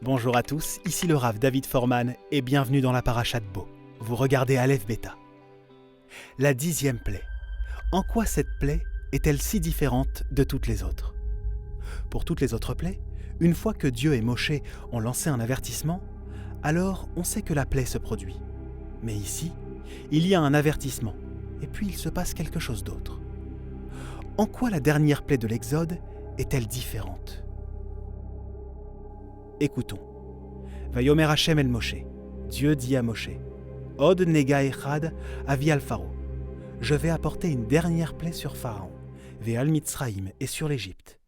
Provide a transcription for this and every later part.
Bonjour à tous, ici le Rav David Forman et bienvenue dans la Parashat Bo. Vous regardez Aleph Beta. La 10e plaie. En quoi cette plaie est-elle si différente de toutes les autres? Pour toutes les autres plaies, une fois que Dieu et Moshe ont lancé un avertissement, alors on sait que la plaie se produit. Mais ici, il y a un avertissement, et puis il se passe quelque chose d'autre. En quoi la dernière plaie de l'Exode est-elle différente? Écoutons. Vayomer Hashem el Moshe. Dieu dit à Moshe, Od nega echad avi al Pharaon. Je vais apporter une dernière plaie sur Pharaon, ve'al Mitzraïm et sur l'Égypte.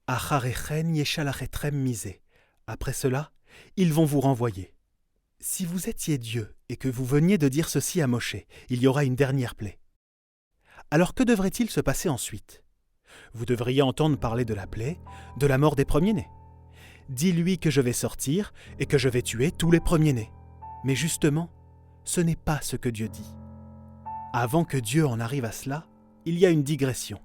Acharechen yeshalachetrem misé. Après cela, ils vont vous renvoyer. Si vous étiez Dieu et que vous veniez de dire ceci à Moshe, il y aura une dernière plaie. Alors que devrait-il se passer ensuite? Vous devriez entendre parler de la plaie, de la mort des premiers-nés. Dis-lui que je vais sortir et que je vais tuer tous les premiers-nés. Mais justement, ce n'est pas ce que Dieu dit. Avant que Dieu en arrive à cela, il y a une digression.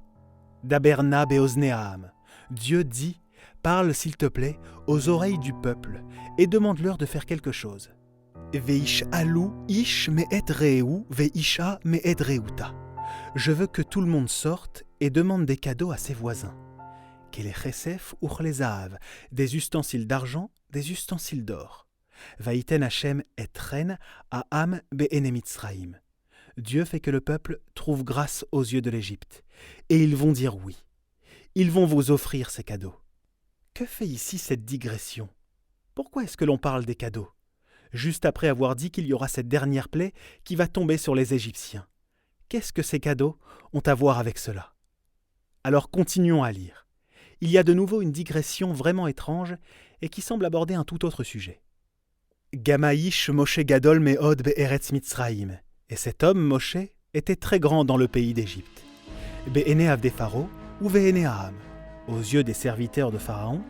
Daberna beozneam. Dieu dit, parle s'il te plaît aux oreilles du peuple et demande-leur de faire quelque chose. Veish alou ish me'ed reu veisha me'ed reuta. Je veux que tout le monde sorte et demande des cadeaux à ses voisins. Kele chesef uchle zahav, des ustensiles d'argent, des ustensiles d'or. Vaïten Hashem et ren à Am be'ene Mitzraïm. Dieu fait que le peuple trouve grâce aux yeux de l'Égypte. Et ils vont dire oui. Ils vont vous offrir ces cadeaux. Que fait ici cette digression? Pourquoi est-ce que l'on parle des cadeaux? Juste après avoir dit qu'il y aura cette dernière plaie qui va tomber sur les Égyptiens. Qu'est-ce que ces cadeaux ont à voir avec cela? Alors continuons à lire. Il y a de nouveau une digression vraiment étrange et qui semble aborder un tout autre sujet. Gamaïsh Moshe Gadol Me'od Be'eretz Mitzraïm. Et cet homme, Moshe, était très grand dans le pays d'Égypte. Be'ene Avde Pharaon ou Ve'ene Aham, aux yeux des serviteurs de Pharaon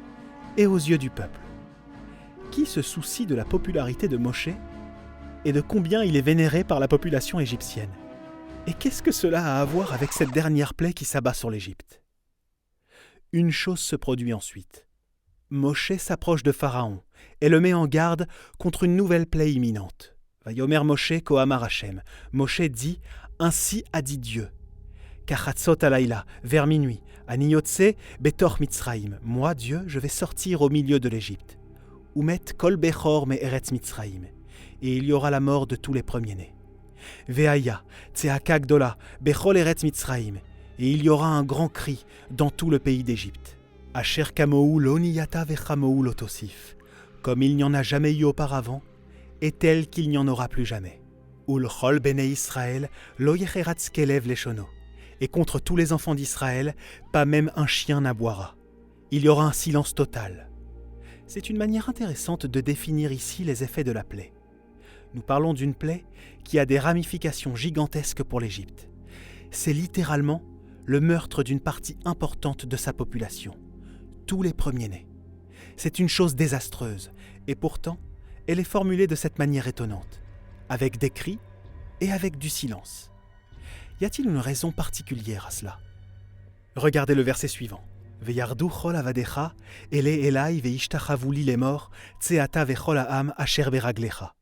et aux yeux du peuple. Qui se soucie de la popularité de Moshe et de combien il est vénéré par la population égyptienne? Et qu'est-ce que cela a à voir avec cette dernière plaie qui s'abat sur l'Égypte? Une chose se produit ensuite. Moshe s'approche de Pharaon et le met en garde contre une nouvelle plaie imminente. Vayomer Moshe kohamar Hashem. Moshe dit, ainsi a dit Dieu. Kachatzot alayla, vers minuit, aniyotse betor Mitzraïm. Moi, Dieu, je vais sortir au milieu de l'Égypte. Umet kol bechor me eretz Mitzraïm. Et il y aura la mort de tous les premiers-nés. Veaya, tseaka gdola, bechol eretz Mitzraïm. Et il y aura un grand cri dans tout le pays d'Égypte. Asher kamou lo niyata vechamou lo tosif. Comme il n'y en a jamais eu auparavant, et tel qu'il n'y en aura plus jamais. Ulchol bene Israël lo yecheratz kelev leshono. Et contre tous les enfants d'Israël, pas même un chien n'aboiera. Il y aura un silence total. C'est une manière intéressante de définir ici les effets de la plaie. Nous parlons d'une plaie qui a des ramifications gigantesques pour l'Égypte. C'est littéralement le meurtre d'une partie importante de sa population, tous les premiers-nés. C'est une chose désastreuse, et pourtant, elle est formulée de cette manière étonnante, avec des cris et avec du silence. Y a-t-il une raison particulière à cela? Regardez le verset suivant. Veyardu chol avadecha, ele elai veishtachavu li lemor, tseata vechol ha'am asher beraglecha.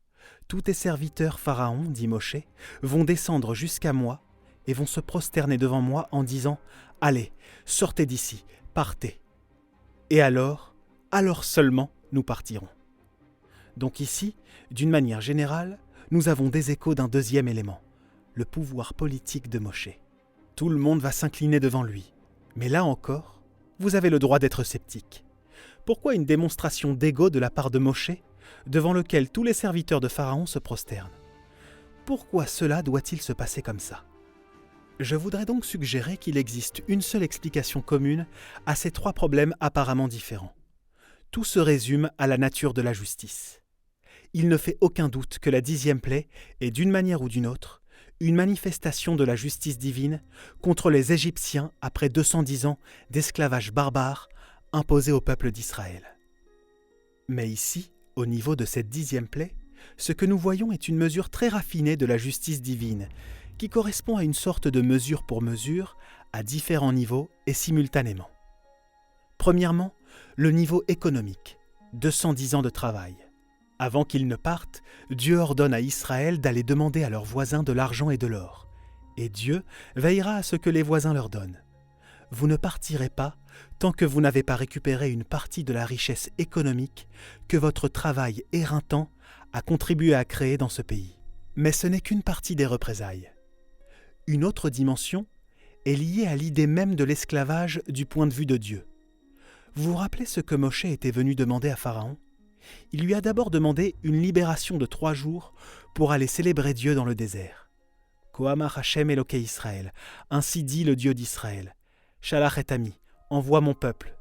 Tous tes serviteurs Pharaon, dit Moshe, vont descendre jusqu'à moi et vont se prosterner devant moi en disant « Allez, sortez d'ici, partez. » Et alors seulement nous partirons. Donc ici, d'une manière générale, nous avons des échos d'un deuxième élément, le pouvoir politique de Moshe. Tout le monde va s'incliner devant lui. Mais là encore, vous avez le droit d'être sceptique. Pourquoi une démonstration d'ego de la part de Moshe, devant lequel tous les serviteurs de Pharaon se prosternent? Pourquoi cela doit-il se passer comme ça? Je voudrais donc suggérer qu'il existe une seule explication commune à ces trois problèmes apparemment différents. Tout se résume à la nature de la justice. Il ne fait aucun doute que la 10e plaie est, d'une manière ou d'une autre, une manifestation de la justice divine contre les Égyptiens après 210 ans d'esclavage barbare imposé au peuple d'Israël. Mais ici, au niveau de cette 10e plaie, ce que nous voyons est une mesure très raffinée de la justice divine, qui correspond à une sorte de mesure pour mesure, à différents niveaux et simultanément. Premièrement, le niveau économique. 210 ans de travail. Avant qu'ils ne partent, Dieu ordonne à Israël d'aller demander à leurs voisins de l'argent et de l'or. Et Dieu veillera à ce que les voisins leur donnent. Vous ne partirez pas tant que vous n'avez pas récupéré une partie de la richesse économique que votre travail éreintant a contribué à créer dans ce pays. Mais ce n'est qu'une partie des représailles. Une autre dimension est liée à l'idée même de l'esclavage du point de vue de Dieu. Vous vous rappelez ce que Moshe était venu demander à Pharaon ? Il lui a d'abord demandé une libération de 3 jours pour aller célébrer Dieu dans le désert. Kohamar Hashem Elokei Israël, ainsi dit le Dieu d'Israël. Shalach et ami, envoie mon peuple.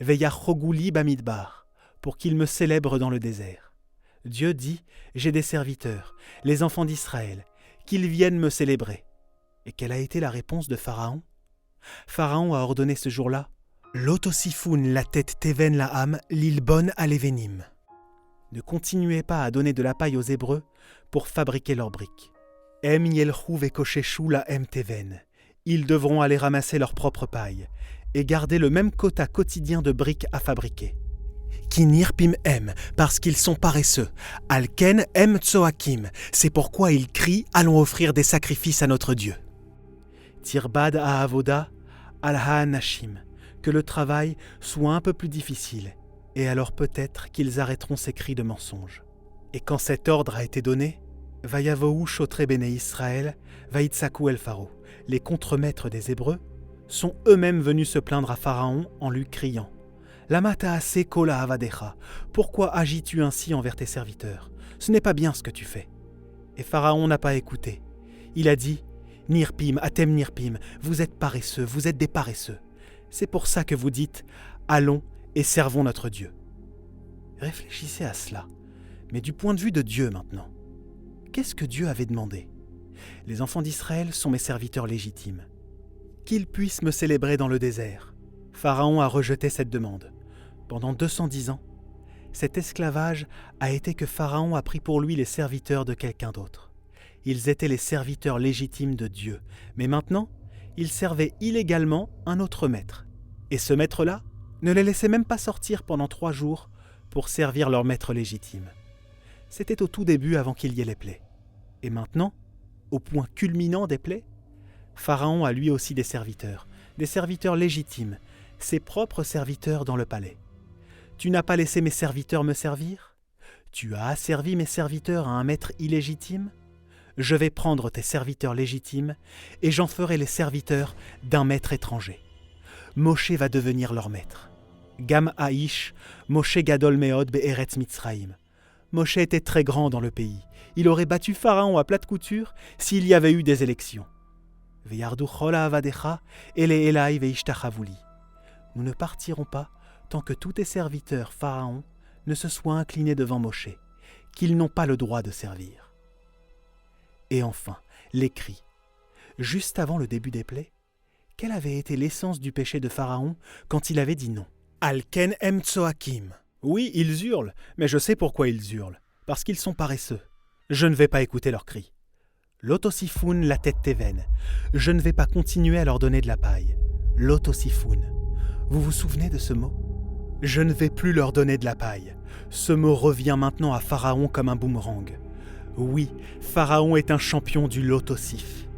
Veyachoguli bamidbar, pour qu'il me célèbre dans le désert. Dieu dit, j'ai des serviteurs, les enfants d'Israël, qu'ils viennent me célébrer. Et quelle a été la réponse de Pharaon ? Pharaon a ordonné ce jour-là, Lotosifoun la tête teven la âme, l'ilbon alevenim. Ne continuez pas à donner de la paille aux Hébreux pour fabriquer leurs briques. Em yelchou vekosheshu la em teven. Ils devront aller ramasser leur propre paille et garder le même quota quotidien de briques à fabriquer. Kinirpim em, parce qu'ils sont paresseux. Alken em tsoakim, c'est pourquoi ils crient « Allons offrir des sacrifices à notre Dieu ». Tirbad à avoda, alha nashim, que le travail soit un peu plus difficile, et alors peut-être qu'ils arrêteront ces cris de mensonge. Et quand cet ordre a été donné, Vayavohu shotre bene Israël, vaïtsaku el Pharaon, les contremaîtres des Hébreux, sont eux-mêmes venus se plaindre à Pharaon en lui criant « Lama ta'aseh kola avadecha, pourquoi agis-tu ainsi envers tes serviteurs ? Ce n'est pas bien ce que tu fais. » Et Pharaon n'a pas écouté. Il a dit « Nirpim, atem nirpim, vous êtes paresseux, vous êtes des paresseux. C'est pour ça que vous dites « Allons et servons notre Dieu. » Réfléchissez à cela, mais du point de vue de Dieu maintenant. Qu'est-ce que Dieu avait demandé ? Les enfants d'Israël sont mes serviteurs légitimes. Qu'ils puissent me célébrer dans le désert. Pharaon a rejeté cette demande. Pendant 210 ans, cet esclavage a été que Pharaon a pris pour lui les serviteurs de quelqu'un d'autre. Ils étaient les serviteurs légitimes de Dieu, mais maintenant, ils servaient illégalement un autre maître. Et ce maître-là ne les laissait même pas sortir pendant 3 jours pour servir leur maître légitime. C'était au tout début avant qu'il y ait les plaies. Et maintenant, au point culminant des plaies, Pharaon a lui aussi des serviteurs légitimes, ses propres serviteurs dans le palais. Tu n'as pas laissé mes serviteurs me servir ? Tu as asservi mes serviteurs à un maître illégitime ? Je vais prendre tes serviteurs légitimes et j'en ferai les serviteurs d'un maître étranger. Moshe va devenir leur maître. Gam Haïsh, Moshe Gadol Meod Be'eretz Mitzraïm. Moshe était très grand dans le pays. Il aurait battu Pharaon à plate couture s'il y avait eu des élections. Veyardu chola avadecha, ele elai veishtachavuli. Nous ne partirons pas tant que tous tes serviteurs, Pharaon, ne se soient inclinés devant Moshe, qu'ils n'ont pas le droit de servir. Et enfin, les cris. Juste avant le début des plaies, quelle avait été l'essence du péché de Pharaon quand il avait dit non ? Alken em tsoakim. Oui, ils hurlent, mais je sais pourquoi ils hurlent. Parce qu'ils sont paresseux. Je ne vais pas écouter leurs cris. Lotosifoun la tête teven. Je ne vais pas continuer à leur donner de la paille. Lotosifoun. Vous vous souvenez de ce mot ? Je ne vais plus leur donner de la paille. Ce mot revient maintenant à Pharaon comme un boomerang. Oui, Pharaon est un champion du lotosif.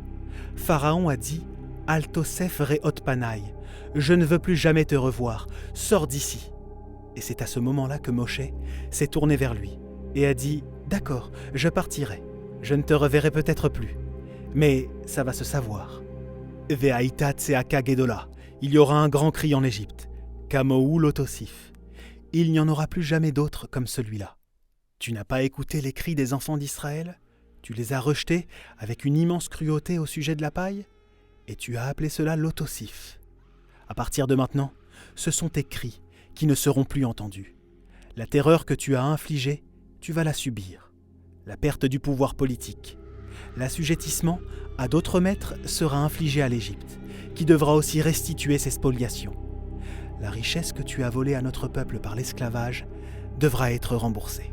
Pharaon a dit « Altosef re'ot panai » « Je ne veux plus jamais te revoir, sors d'ici » Et c'est à ce moment-là que Moshe s'est tourné vers lui et a dit « D'accord, je partirai. Je ne te reverrai peut-être plus. Mais ça va se savoir. » Ve'aïta tseaka gedola. Il y aura un grand cri en Égypte. Kamou lotosif. Il n'y en aura plus jamais d'autres comme celui-là. Tu n'as pas écouté les cris des enfants d'Israël ? Tu les as rejetés avec une immense cruauté au sujet de la paille ? Et tu as appelé cela lotosif. À partir de maintenant, ce sont tes cris qui ne seront plus entendus. La terreur que tu as infligée, tu vas la subir. La perte du pouvoir politique. L'assujettissement à d'autres maîtres sera infligé à l'Égypte, qui devra aussi restituer ses spoliations. La richesse que tu as volée à notre peuple par l'esclavage devra être remboursée.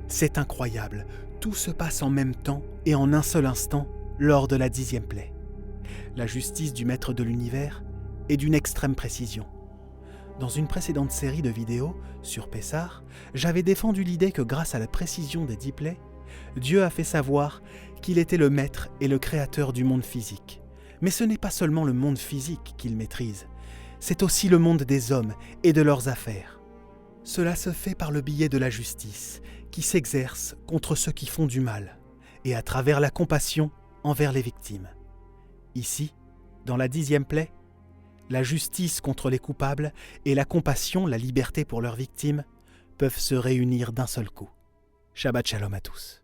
C'est incroyable, tout se passe en même temps et en un seul instant lors de la 10e plaie. La justice du maître de l'univers est d'une extrême précision. Dans une précédente série de vidéos, sur Pessar, j'avais défendu l'idée que grâce à la précision des 10 plaies, Dieu a fait savoir qu'il était le maître et le créateur du monde physique. Mais ce n'est pas seulement le monde physique qu'il maîtrise, c'est aussi le monde des hommes et de leurs affaires. Cela se fait par le biais de la justice, qui s'exerce contre ceux qui font du mal, et à travers la compassion envers les victimes. Ici, dans la 10e plaie, la justice contre les coupables et la compassion, la liberté pour leurs victimes, peuvent se réunir d'un seul coup. Shabbat Shalom à tous.